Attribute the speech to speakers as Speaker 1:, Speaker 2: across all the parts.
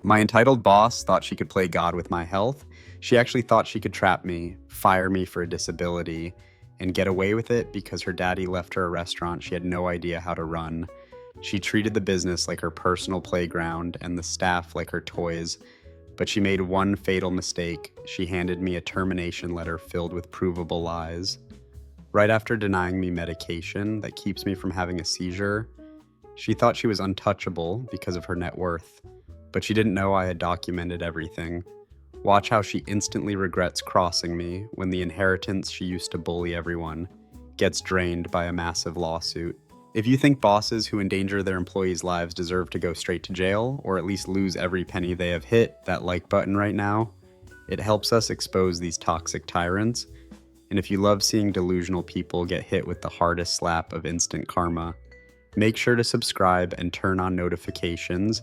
Speaker 1: My entitled boss thought she could play God with my health. She actually thought she could trap me, fire me for a disability, and get away with it because her daddy left her a restaurant she had no idea how to run. She treated the business like her personal playground and the staff like her toys. But she made one fatal mistake. She handed me a termination letter filled with provable lies. Right after denying me medication that keeps me from having a seizure, she thought she was untouchable because of her net worth. But she didn't know I had documented everything. Watch how she instantly regrets crossing me when the inheritance she used to bully everyone gets drained by a massive lawsuit. If you think bosses who endanger their employees' lives deserve to go straight to jail, or at least lose every penny they have hit that like button right now, it helps us expose these toxic tyrants. And if you love seeing delusional people get hit with the hardest slap of instant karma, make sure to subscribe and turn on notifications.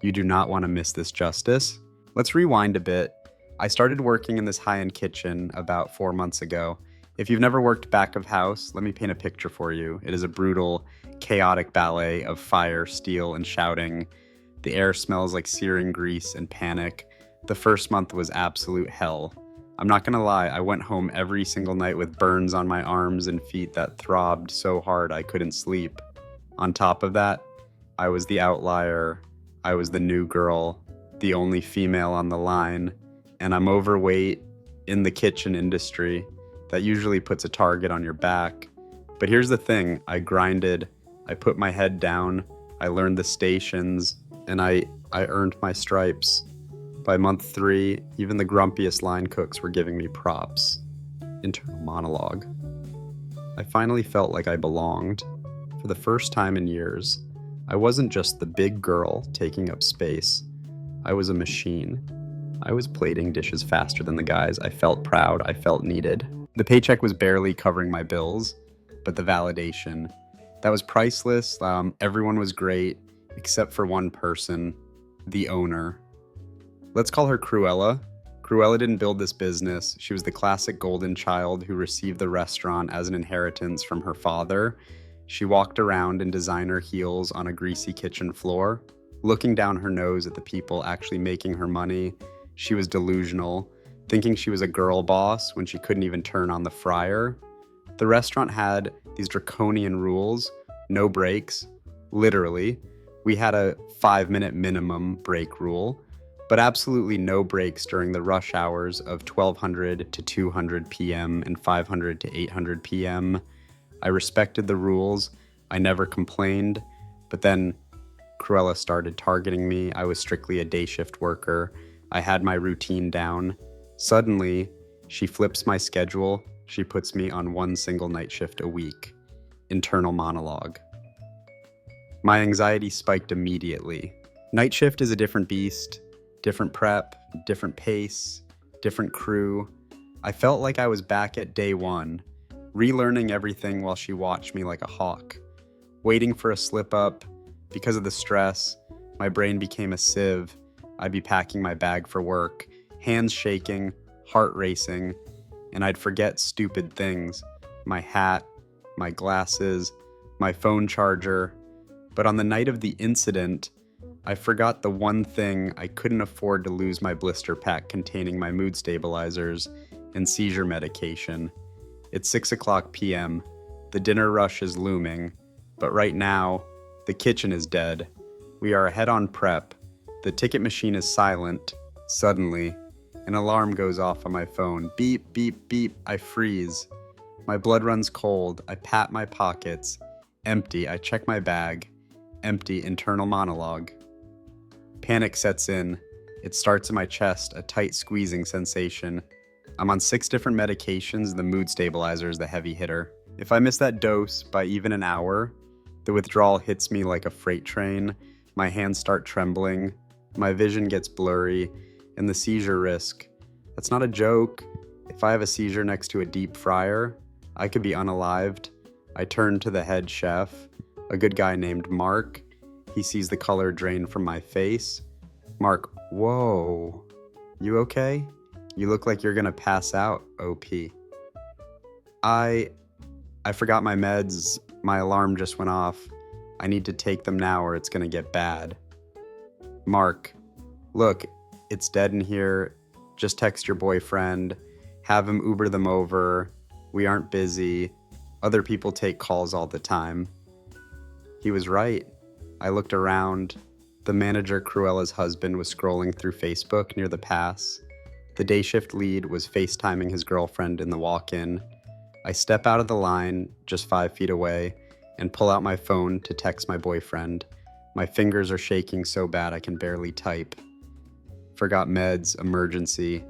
Speaker 1: You do not want to miss this justice. Let's rewind a bit. I started working in this high-end kitchen about 4 months ago. If you've never worked back of house, let me paint a picture for you. It is a brutal, chaotic ballet of fire, steel, and shouting. The air smells like searing grease and panic. The first month was absolute hell. I'm not gonna lie, I went home every single night with burns on my arms and feet that throbbed so hard I couldn't sleep. On top of that, I was the outlier. I was the new girl, the only female on the line, and I'm overweight in the kitchen industry. That usually puts a target on your back. But here's the thing, I grinded, I put my head down, I learned the stations, and I earned my stripes. By month 3, even the grumpiest line cooks were giving me props. Internal monologue. I finally felt like I belonged. For the first time in years, I wasn't just the big girl taking up space. I was a machine. I was plating dishes faster than the guys. I felt proud. I felt needed. The paycheck was barely covering my bills, but the validation, that was priceless. Everyone was great, except for one person, the owner. Let's call her Cruella. Cruella didn't build this business. She was the classic golden child who received the restaurant as an inheritance from her father. She walked around in designer heels on a greasy kitchen floor, looking down her nose at the people actually making her money. She was delusional, thinking she was a girl boss when she couldn't even turn on the fryer. The restaurant had these draconian rules, no breaks, literally. We had a 5-minute minimum break rule, but absolutely no breaks during the rush hours of 1200 to 200 p.m. and 500 to 800 p.m. I respected the rules. I never complained, but then Cruella started targeting me. I was strictly a day shift worker. I had my routine down. Suddenly, she flips my schedule. She puts me on one single night shift a week. Internal monologue. My anxiety spiked immediately. Night shift is a different beast, different prep, different pace, different crew. I felt like I was back at day one, relearning everything while she watched me like a hawk, waiting for a slip up. Because of the stress, my brain became a sieve. I'd be packing my bag for work, hands shaking, heart racing, and I'd forget stupid things. My hat, my glasses, my phone charger. But on the night of the incident, I forgot the one thing. I couldn't afford to lose my blister pack containing my mood stabilizers and seizure medication. It's 6:00 p.m. The dinner rush is looming, but right now, the kitchen is dead. We are ahead on prep. The ticket machine is silent. Suddenly, an alarm goes off on my phone. Beep, beep, beep. I freeze. My blood runs cold. I pat my pockets. Empty. I check my bag. Empty. Internal monologue. Panic sets in. It starts in my chest, a tight squeezing sensation. I'm on 6 different medications. The mood stabilizer is the heavy hitter. If I miss that dose by even an hour, the withdrawal hits me like a freight train. My hands start trembling. My vision gets blurry. And the seizure risk. That's not a joke. If I have a seizure next to a deep fryer, I could be unalived. I turn to the head chef, a good guy named Mark. He sees the color drain from my face. Mark, whoa, you okay? You look like you're gonna pass out, OP. I forgot my meds. My alarm just went off. I need to take them now or it's gonna get bad. Mark, Look, it's dead in here. Just text your boyfriend. Have him Uber them over. We aren't busy. Other people take calls all the time. He was right. I looked around. The manager, Cruella's husband, was scrolling through Facebook near the pass. The day shift lead was FaceTiming his girlfriend in the walk-in. I step out of the line, just 5 feet away, and pull out my phone to text my boyfriend. My fingers are shaking so bad I can barely type. Forgot meds, emergency.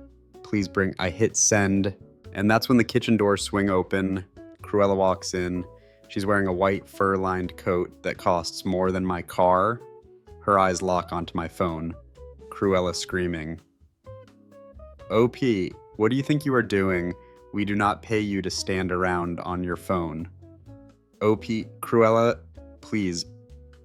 Speaker 1: Please bring. I hit send, and that's when the kitchen doors swing open. Cruella walks in. She's wearing a white fur-lined coat that costs more than my car. Her eyes lock onto my phone. Cruella screaming. OP, what do you think you are doing? We do not pay you to stand around on your phone. OP, Cruella, please.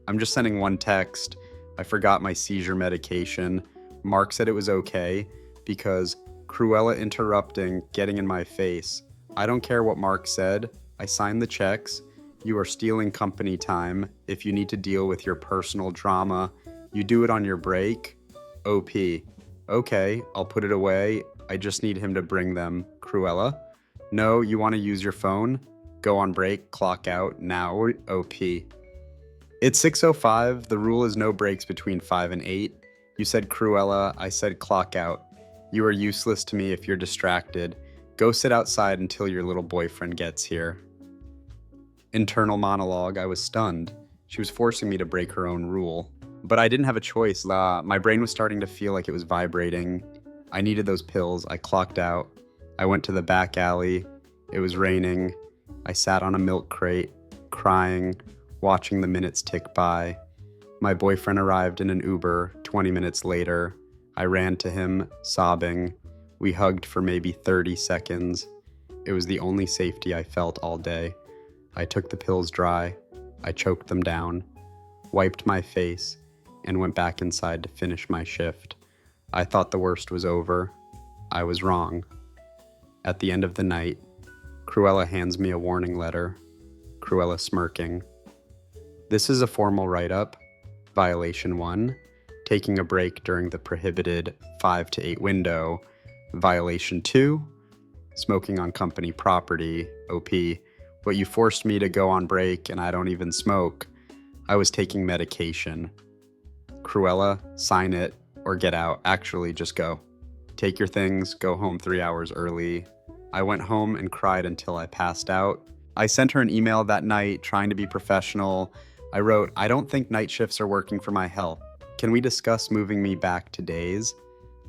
Speaker 1: I'm just sending one text. I forgot my seizure medication. Mark said it was okay because Cruella interrupting, getting in my face. I don't care what Mark said. I signed the checks. You are stealing company time. If you need to deal with your personal drama, you do it on your break. OP. Okay, I'll put it away. I just need him to bring them. Cruella. No, you want to use your phone? Go on break, clock out, now, OP. It's 6:05. The rule is no breaks between 5 and 8. You said Cruella, I said clock out. You are useless to me if you're distracted. Go sit outside until your little boyfriend gets here. Internal monologue. I was stunned. She was forcing me to break her own rule. But I didn't have a choice. My brain was starting to feel like it was vibrating. I needed those pills. I clocked out. I went to the back alley. It was raining. I sat on a milk crate, crying, watching the minutes tick by. My boyfriend arrived in an Uber 20 minutes later. I ran to him, sobbing. We hugged for maybe 30 seconds. It was the only safety I felt all day. I took the pills dry. I choked them down, wiped my face, and went back inside to finish my shift. I thought the worst was over. I was wrong. At the end of the night, Cruella hands me a warning letter. Cruella smirking. This is a formal write-up. Violation 1, taking a break during the prohibited 5 to 8 window. Violation 2, smoking on company property. OP, but you forced me to go on break and I don't even smoke. I was taking medication. Cruella, sign it or get out. Actually, just go. Take your things, go home 3 hours early. I went home and cried until I passed out. I sent her an email that night trying to be professional. I wrote, I don't think night shifts are working for my health. Can we discuss moving me back to days?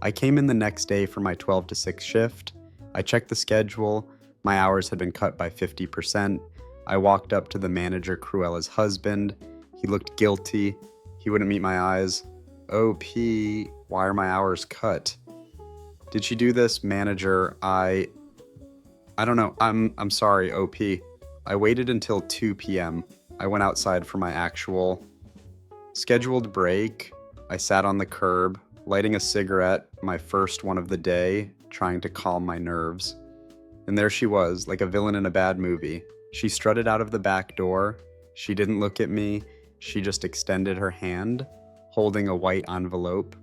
Speaker 1: I came in the next day for my 12 to 6 shift. I checked the schedule. My hours had been cut by 50%. I walked up to the manager, Cruella's husband. He looked guilty. He wouldn't meet my eyes. OP, why are my hours cut? Did she do this? Manager, I don't know. I'm sorry, OP. I waited until 2 p.m. I went outside for my actual scheduled break. I sat on the curb, lighting a cigarette, my first one of the day, trying to calm my nerves. And there she was, like a villain in a bad movie. She strutted out of the back door. She didn't look at me. She just extended her hand, holding a white envelope.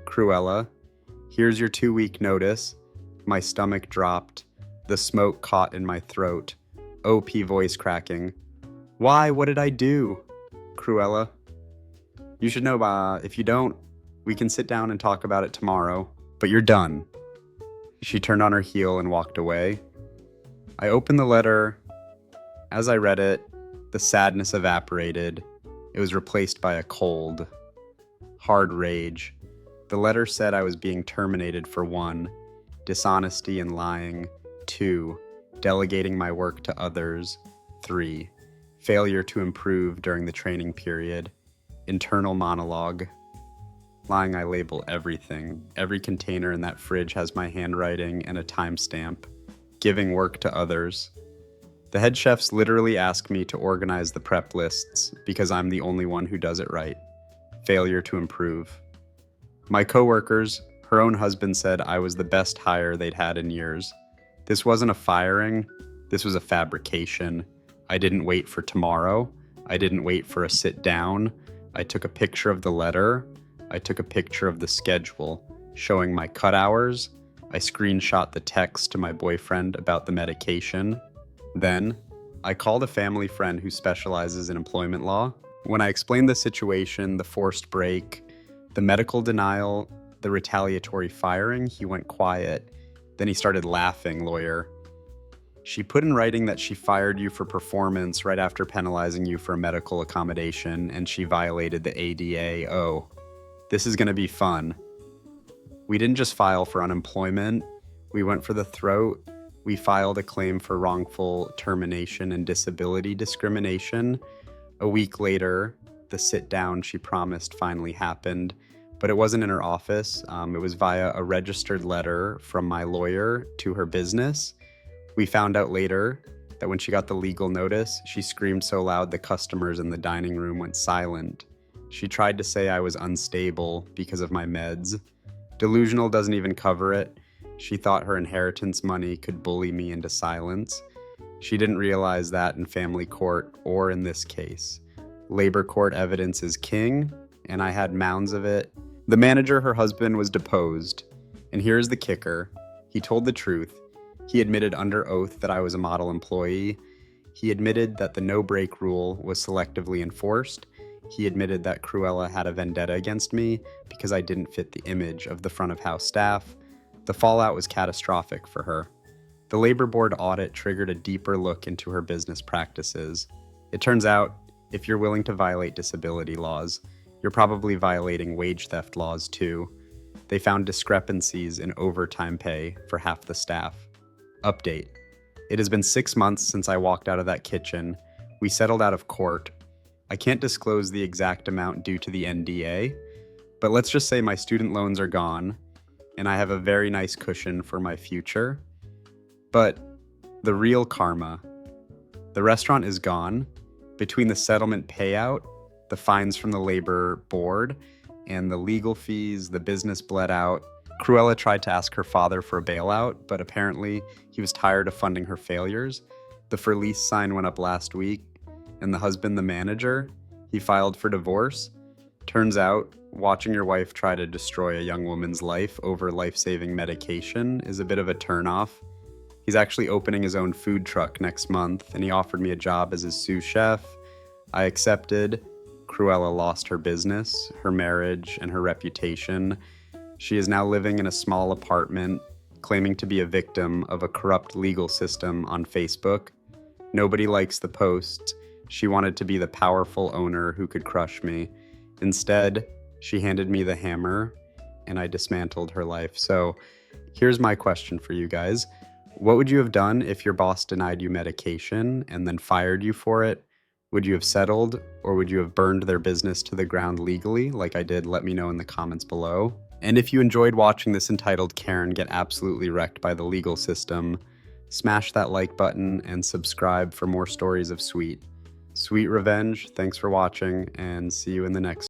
Speaker 1: Cruella, here's your 2-week notice. My stomach dropped. The smoke caught in my throat. OP voice cracking. Why? What did I do? Cruella, you should know, if you don't, we can sit down and talk about it tomorrow, but you're done. She turned on her heel and walked away. I opened the letter. As I read it, the sadness evaporated. It was replaced by a cold, hard rage. The letter said I was being terminated for 1, dishonesty and lying, 2, delegating my work to others, 3, failure to improve during the training period, internal monologue. Lying, I label everything. Every container in that fridge has my handwriting and a timestamp. Giving work to others. The head chefs literally ask me to organize the prep lists because I'm the only one who does it right. Failure to improve. My coworkers, her own husband said I was the best hire they'd had in years. This wasn't a firing, this was a fabrication. I didn't wait for tomorrow. I didn't wait for a sit down. I took a picture of the letter. I took a picture of the schedule showing my cut hours. I screenshot the text to my boyfriend about the medication. Then, I called a family friend who specializes in employment law. When I explained the situation, the forced break, the medical denial, the retaliatory firing, he went quiet. Then he started laughing, lawyer. She put in writing that she fired you for performance right after penalizing you for a medical accommodation, and she violated the ADA. Oh, this is going to be fun. We didn't just file for unemployment. We went for the throat. We filed a claim for wrongful termination and disability discrimination. A week later, the sit-down she promised finally happened, but it wasn't in her office. It was via a registered letter from my lawyer to her business. We found out later that when she got the legal notice, she screamed so loud the customers in the dining room went silent. She tried to say I was unstable because of my meds. Delusional doesn't even cover it. She thought her inheritance money could bully me into silence. She didn't realize that in family court or in this case. Labor court evidence is king, and I had mounds of it. The manager, her husband, was deposed. And here's the kicker. He told the truth. He admitted under oath that I was a model employee. He admitted that the no-break rule was selectively enforced. He admitted that Cruella had a vendetta against me because I didn't fit the image of the front-of-house staff. The fallout was catastrophic for her. The labor board audit triggered a deeper look into her business practices. It turns out, if you're willing to violate disability laws, you're probably violating wage theft laws too. They found discrepancies in overtime pay for half the staff. Update. It has been 6 months since I walked out of that kitchen. We settled out of court. I can't disclose the exact amount due to the NDA, but let's just say my student loans are gone, and I have a very nice cushion for my future. But the real karma, the restaurant is gone. Between the settlement payout, the fines from the labor board, and the legal fees, the business bled out. Cruella tried to ask her father for a bailout, but apparently he was tired of funding her failures. The for lease sign went up last week, and the husband, the manager, he filed for divorce. Turns out, watching your wife try to destroy a young woman's life over life-saving medication is a bit of a turnoff. He's actually opening his own food truck next month, and he offered me a job as his sous chef. I accepted. Cruella lost her business, her marriage, and her reputation. She is now living in a small apartment, claiming to be a victim of a corrupt legal system on Facebook. Nobody likes the posts. She wanted to be the powerful owner who could crush me. Instead, she handed me the hammer, and I dismantled her life. So here's my question for you guys. What would you have done if your boss denied you medication and then fired you for it? Would you have settled, or would you have burned their business to the ground legally like I did? Let me know in the comments below. And if you enjoyed watching this entitled Karen get absolutely wrecked by the legal system, smash that like button and subscribe for more stories of sweet revenge. Thanks for watching, and see you in the next